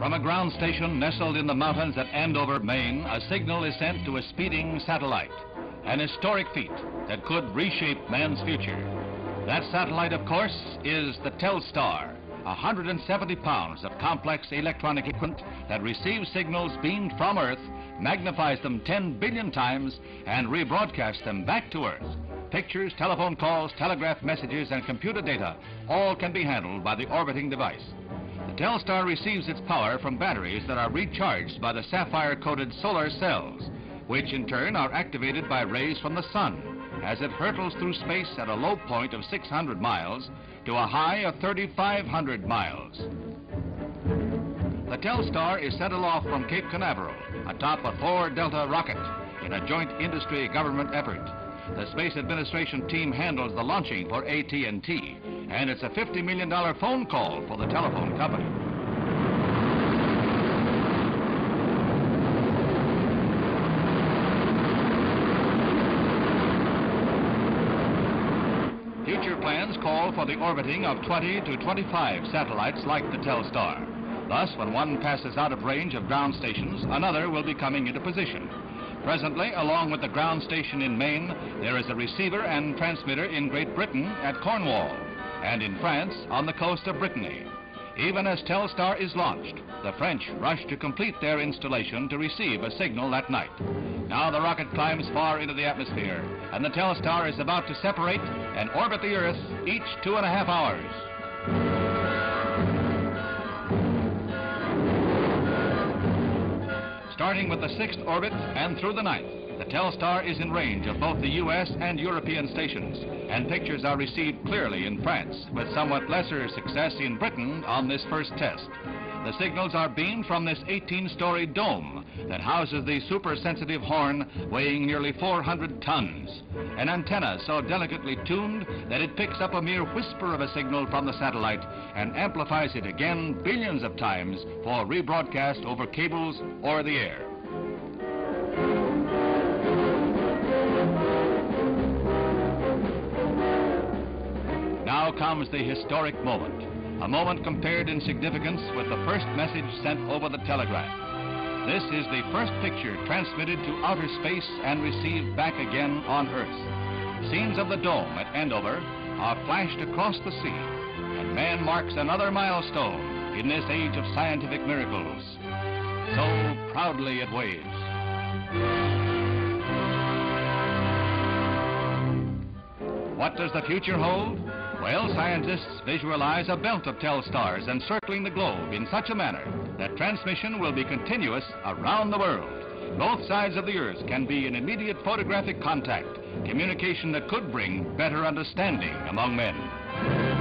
From a ground station nestled in the mountains at Andover, Maine, a signal is sent to a speeding satellite. An historic feat that could reshape man's future. That satellite, of course, is the Telstar, 170 pounds of complex electronic equipment that receives signals beamed from Earth, magnifies them 10 billion times, and rebroadcasts them back to Earth. Pictures, telephone calls, telegraph messages, and computer data all can be handled by the orbiting device. The Telstar receives its power from batteries that are recharged by the sapphire-coated solar cells, which in turn are activated by rays from the sun as it hurtles through space at a low point of 600 miles to a high of 3,500 miles. The Telstar is sent aloft from Cape Canaveral atop a Thor-Delta rocket in a joint industry-government effort. The Space Administration team handles the launching for AT&T, and it's a $50 million phone call for the telephone company. Future plans call for the orbiting of 20 to 25 satellites like the Telstar. Thus, when one passes out of range of ground stations, another will be coming into position. Presently, along with the ground station in Maine, there is a receiver and transmitter in Great Britain at Cornwall, and in France on the coast of Brittany. Even as Telstar is launched, the French rush to complete their installation to receive a signal that night. Now the rocket climbs far into the atmosphere, and the Telstar is about to separate and orbit the Earth each 2.5 hours. Starting with the 6th orbit and through the 9th, the Telstar is in range of both the U.S. and European stations, and pictures are received clearly in France, with somewhat lesser success in Britain on this first test. The signals are beamed from this 18-story dome that houses the super-sensitive horn weighing nearly 400 tons, an antenna so delicately tuned that it picks up a mere whisper of a signal from the satellite and amplifies it again billions of times for rebroadcast over cables or the air. Now comes the historic moment. A moment compared in significance with the first message sent over the telegraph. This is the first picture transmitted to outer space and received back again on Earth. Scenes of the dome at Andover are flashed across the sea, and man marks another milestone in this age of scientific miracles. So proudly it waves. What does the future hold? Well, scientists visualize a belt of Telstars encircling the globe in such a manner that transmission will be continuous around the world. Both sides of the Earth can be in immediate photographic contact, communication that could bring better understanding among men.